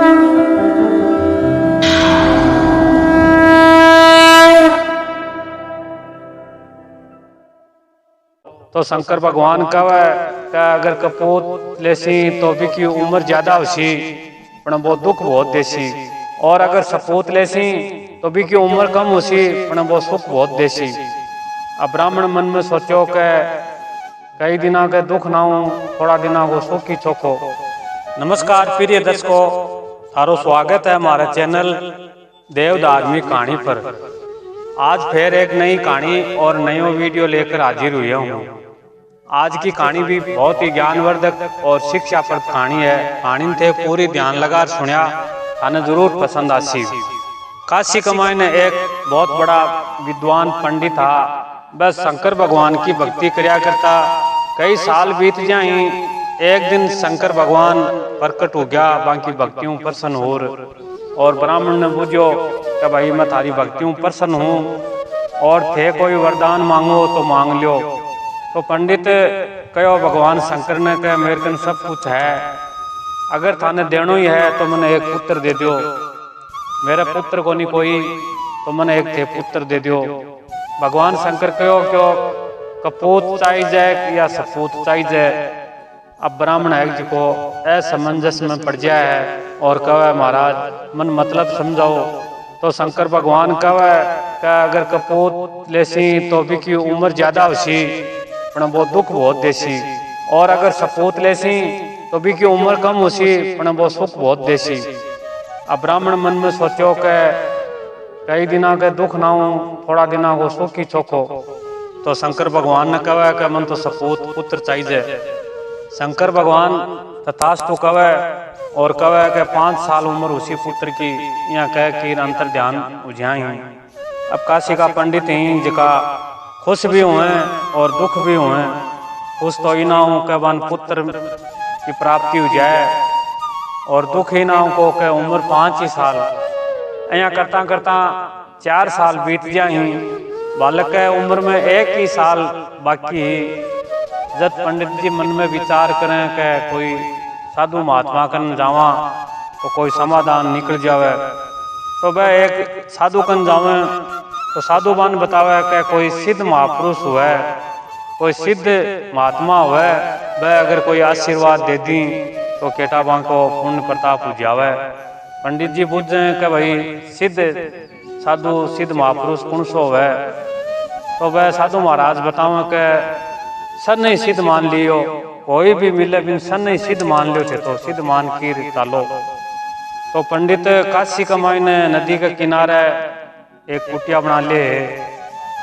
तो शंकर भगवान कहे अगर कपूत लेसी तो भी की उम्र ज्यादा होसी पण वो दुख बहुत देसी, और अगर सपूत लेसी तो भी की उम्र कम होसी पण वो सुख बहुत देसी। अब ब्राह्मण मन में सोचो के कई दिना के दुख ना हो, थोड़ा दिना को सुख ही चोखो। नमस्कार प्रिय दर्शकों, थारो स्वागत है हमारे चैनल देव धार्मिक कहानी पर। आज फिर एक नई कहानी और नयो वीडियो लेकर हाजिर हुआ हूँ। आज की कहानी भी बहुत ही ज्ञानवर्धक और शिक्षाप्रद कहानी है। कहानी थे पूरी ध्यान लगा सुनिया, थाने जरूर पसंद आसी। काशी कमाई ने एक बहुत बड़ा विद्वान पंडित था। बस शंकर भगवान की भक्ति करया करता। कई साल बीत जाए, एक दिन शंकर भगवान प्रकट हो गया, बाकी भक्तियों प्रसन्न हो। और ब्राह्मण ने बुझो कि भाई मैं थारी भक्तियों प्रसन्न हूँ और थे कोई वरदान मांगो तो मांग लियो। तो पंडित कहो भगवान शंकर ने कहा मेरे कन सब कुछ है, अगर थाने देनो ही है तो मैंने एक पुत्र दे दो। मेरा पुत्र को नहीं कोई तो मैंने एक थे पुत्र दे दो। भगवान शंकर कहो क्यों कपूत चाहिए जाए या सपूत चाहिए जाए। अब ब्राह्मण है जिको असमंजस में पड़ जाए है और कहे महाराज मन मतलब समझाओ। तो शंकर भगवान कहे अगर कपूत लेसी तो भी की उम्र ज्यादा होसी पण वो दुख बहुत देसी, और अगर सपूत लेसी तो भी की उम्र कम होसी पण वो सुख बहुत देसी। अब ब्राह्मण मन में सोचो के कई दिना के दुख ना हो, थोड़ा दिना को सुख ही चोखो। तो शंकर भगवान ने कहा कि मन तो सपूत पुत्र चाहिए। शंकर भगवान तथास्तु कहे और कहे कि 5 साल उम्र उसी पुत्र की, यहाँ कह कि अंतर ध्यान उझाई। अब काशी का पंडित ही जिका खुश भी हुए और दुख भी हुए। खुश तो ही ना हो कि वन पुत्र की प्राप्ति हो जाए, और दुख ही ना हो को कि उम्र 5 ही साल। यहाँ करता करता 4 साल बीत जाए, बालक के उम्र में 1 ही साल बाकी। जब पंडित जी मन में विचार करें कि कोई साधु महात्मा कन जावा तो कोई समाधान निकल जावे, तो वह एक साधु कन जावे तो साधुबान बतावे कि कोई सिद्ध महापुरुष हुआ, कोई सिद्ध महात्मा हुआ, वह अगर कोई आशीर्वाद दे दी तो केटाबा को पुण्य प्रताप हो जावे। पंडित जी पूछे कि भाई सिद्ध साधु सिद्ध महापुरुष कौन सो है। तो वह साधु महाराज बताओ कि सन नहीं सिद्ध मान लियो, कोई भी मिले बिन सन नहीं सिद्ध मान लियो थे तो सिद्ध मान की तालो। तो पंडित काशी कमाई ने नदी के किनारे एक कुटिया बना ले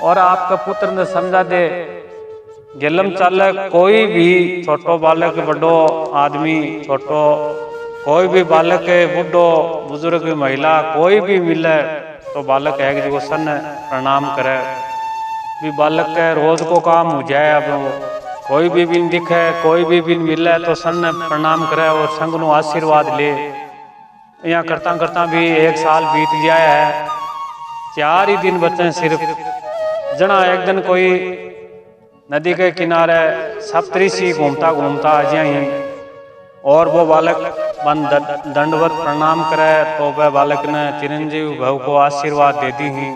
और आपका पुत्र ने समझा दे गेलम चाले कोई भी छोटो बालक बड़ो आदमी छोटो कोई भी बालक बुढ़ो बुजुर्ग महिला कोई भी मिले तो बालक है कि जो सन प्रणाम करे। भी बालक के रोज को काम हो जाए। अब कोई भी बिन दिखे कोई भी बिन मिले तो सन प्रणाम करे और संग नु आशीर्वाद ले। यहाँ करता करता भी 1 साल बीत गया है, 4 ही दिन बचे सिर्फ। जना एक दिन कोई नदी के किनारे सप्तऋषि घूमता घूमता आ जाए और वो बालक दंडवत प्रणाम करे तो वह बालक ने चिरंजीव भव को आशीर्वाद दे दी ही।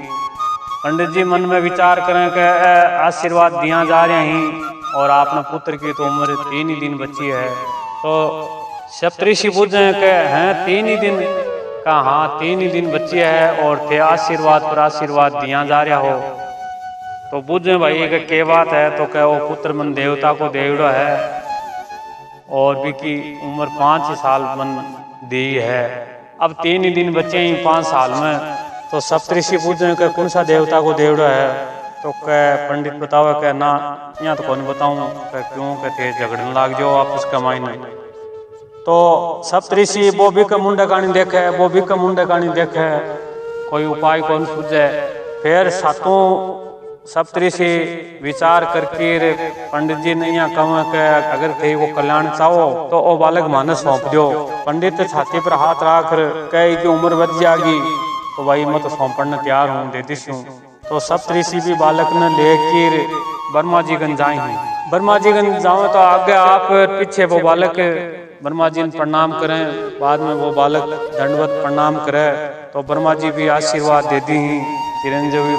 पंडित जी मन में विचार करें कि आशीर्वाद दिया जा रहे हैं और आपने पुत्र की तो उम्र 3 ही दिन बची है। तो सप्तऋषि पूछे कि हैं 3 ही दिन का? हाँ 3 ही दिन बची है और थे आशीर्वाद पर आशीर्वाद दिया जा रहा हो। तो बुझे भाई के बात है। तो क्या वो पुत्र मन देवता को देवड़ा है और भी की उम्र 5 साल मन दी है। अब 3 ही दिन बचे ही 5 साल में। तो सप्तऋषि पूछे कि कौन सा देवता को देवड़ा है। तो कह पंडित बताओ क्या ना, यहाँ तो कौन बताऊं क्यों कहते झगड़ने लाग जाओ आपस कमाई में। तो सप्तऋषि वो भी का मुंडा कहानी देखे, वो भी का मुंडा कहानी देखे, कोई उपाय कौन सूझे। फिर सातों सप्तऋषि विचार करके पंडित जी ने यहाँ कहा कि अगर कहीं वो कल्याण चाहो तो वो बालक मानस सौंप दो। पंडित छाती पर हाथ रख कही की उम्र बच जाएगी तो भाई मैं तो सौंपने तैयार हूँ, दे दी हूँ। तो सप्तऋषि भी बालक ने लेकर ब्रह्मा जी गंज जाए हैं। ब्रह्मा जी गंज जाओ तो आगे आप पीछे वो बालक ब्रह्मा जी ने प्रणाम करें, बाद में वो बालक दंडवत प्रणाम करे तो ब्रह्मा जी भी आशीर्वाद दे दी, चिरंजीवी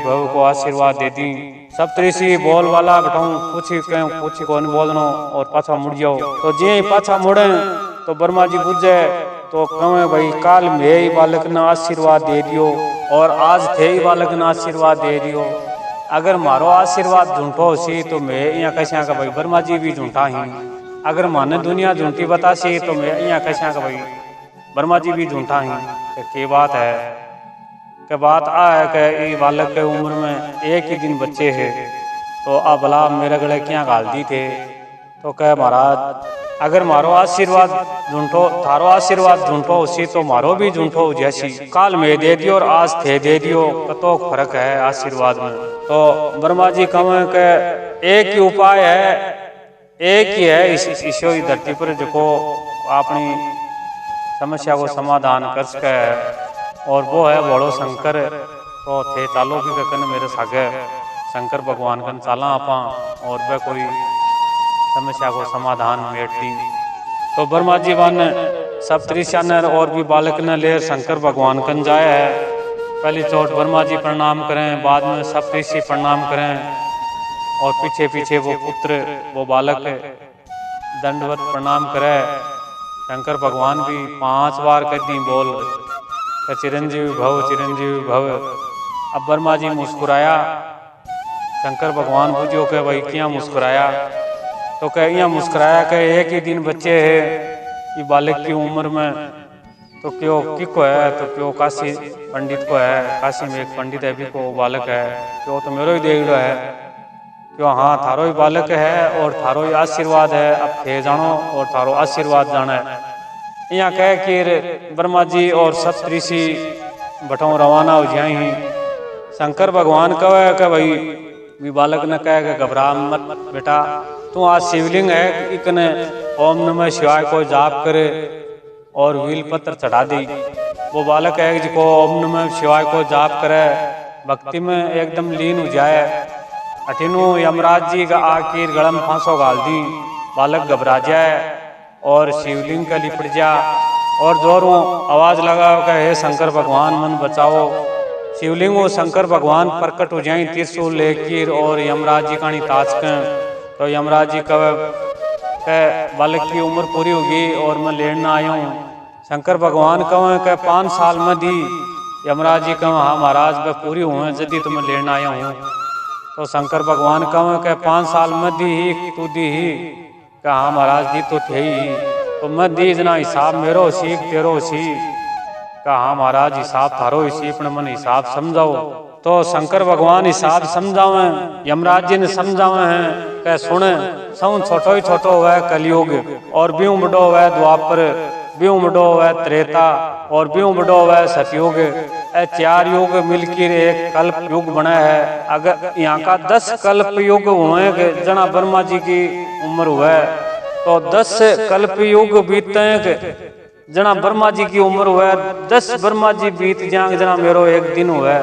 भव को आशीर्वाद दे दी। सप्तऋषि बोल वाला बताऊं कुछ कौन बोलनो और पाछा मुड़ जाओ, तो जे ही पाछा मुड़े तो ब्रह्मा जी बुझे तो कहे भाई काल में ही बालक ने आशीर्वाद दे दियो और आज थे ही बालक ने आशीर्वाद दे दियो। अगर मारो आशीर्वाद झूठो सी तो मैं यहाँ कैसा का भाई ब्रह्मा जी भी झूठा ही, अगर माने दुनिया झूठी बतासी तो मैं यहाँ कैसा का भाई ब्रह्मा जी भी झूठा ही। के बात है के बात आ है कि बालक के उम्र में एक ही दिन बच्चे है तो आ भला मेरे गले क्या गाल दी थे, तो कह महाराज अगर मारो आशीर्वाद झूठो थारो आशीर्वाद झूठो उसी तो मारो भी झूठो जैसी, काल में दे दियो और आज थे दे दियो कतो फर्क है आशीर्वाद में। तो ब्रह्मा जी कहें के एक ही उपाय है, एक ही है इस धरती पर जो अपनी समस्या को समाधान कर सके और वो है बड़ो शंकर। तो थे चालो भी कन मेरे सागे शंकर भगवान कन चाला आपा और वह कोई समस्या को समाधान मेट दी। तो ब्रह्मा जी वन सप्तऋषि और भी बालक ने ले शंकर भगवान कन जाए है। पहली चोट ब्रह्मा जी प्रणाम करें, बाद में सप्तऋषि प्रणाम करें और पीछे पीछे वो पुत्र वो बालक दंडवत प्रणाम करे। शंकर भगवान भी 5 बार कर दी बोल चिरंजीवी भव। अब ब्रह्मा जी मुस्कुराया, शंकर भगवान पूछो के भाई क्या मुस्कुराया, तो कह यहाँ मुस्कुराया कि एक ही दिन बच्चे है ये बालक की उम्र में, तो क्यों किको है तो क्यों काशी पंडित को है, काशी में एक पंडित है भी को बालक है, क्यों तो मेरो ही देख लो है, क्यों हाँ थारो ही बालक है और थारो ही आशीर्वाद है, अब थे जानो और थारो आशीर्वाद जाना है। यहाँ कह कि ब्रह्मा जी और सप्तऋषि बटाऊ रवाना हो जाए ही। शंकर भगवान कहे कि भाई भी बालक ने कहे कि घबरा मत बेटा, तू आज शिवलिंग है इकने ओम नमः शिवाय को जाप करे और वील पत्र चढ़ा दी। वो बालक है जिसको ओम नमः शिवाय को जाप करे भक्ति में एकदम लीन हो जाए। अठिनु यमराज जी का आखिर गलम फांसो गाल दी, बालक घबरा जाए और शिवलिंग का लिपट जा और जोरों आवाज लगा कि हे शंकर भगवान मन बचाओ। शिवलिंग वो शंकर भगवान प्रकट हो जाए त्रिशूल लेकर और यमराज जी कानी ताज के, तो यमराज जी कहे बालक की उम्र पूरी होगी और मैं लेना आया हूँ। शंकर भगवान कहें कि 5 साल में दी, यमराज जी कहें हाँ महाराज वह पूरी हुए जदी तो मैं लेना आया हूँ। तो शंकर भगवान कहें कि 5 साल में दी ही तू दी ही, कि हाँ महाराज दी तो थे ही, तो मैं दी जना हिसाब मेरो सीख तेरो सी, हाँ महाराज हिसाब थारो इसी अपने मन हिसाब समझाओ। तो शंकर भगवान हिसाब समझावे, यमराज जी ने समझावे हैं कह सुने सौ छोटो ही छोटो हुआ कलयुग और ब्यों बड़ो हुआ द्वापर, ब्यों बड़ो हुआ त्रेता और ब्यों बड़ो हुआ सतयुग। 4 युग मिलकर एक कल्प युग बना है। अगर यहाँ का 10 कल्प युग हुए जना ब्रह्मा जी की उम्र हुआ तो 10 कल्प युग बीते जना ब्रह्मा जी की उम्र हुआ 10 ब्रह्मा जी बीत जाएंग जना मेरो एक दिन हुआ।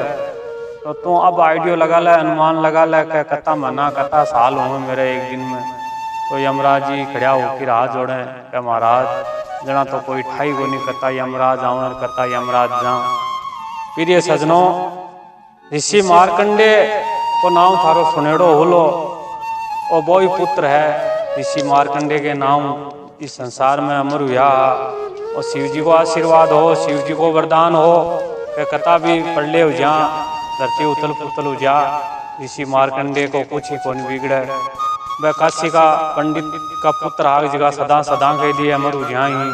तो तू अब आइडियो लगा ले, अनुमान लगा ले कता मना कता साल हुए मेरे एक दिन में। तो यमराज जी खड़ा होकर हाथ जोड़े कि महाराज जना तो कोई ठाई को नहीं कता यमराज आवर कता यमराज जा। प्रिय सजनों, ऋषि मार्कंडे को नाम थारो सुनेड़ो होलो और वो ही पुत्र है ऋषि मार्कंडे के नाम इस संसार में अमर हुआ और शिव जी को आशीर्वाद हो, शिव जी को वरदान हो कि कथा भी पढ़ ले हो जा धरती उथल पुथल हो जा। ऋषि मार्कंडे को कुछ ही कौन बिगड़े, वह काशी का पंडित का पुत्र आग जगह सदा सदा के लिए अमर हो जाए ही।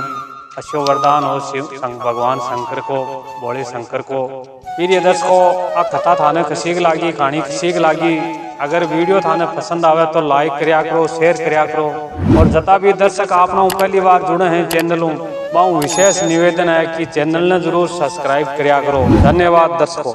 अच्छो वरदान हो शिव भगवान शंकर को, भोले शंकर को। प्रिय दर्शकों, आ कथा थाने कसी लागी, कहानी कसी लागी। अगर वीडियो थाने पसंद आवे तो लाइक करया करो, शेयर करया करो और जता भी दर्शक आप पहली बार जुड़े हैं चैनलों बहु विशेष निवेदन है कि चैनल ने जरूर सब्सक्राइब करया करो। धन्यवाद दर्शकों।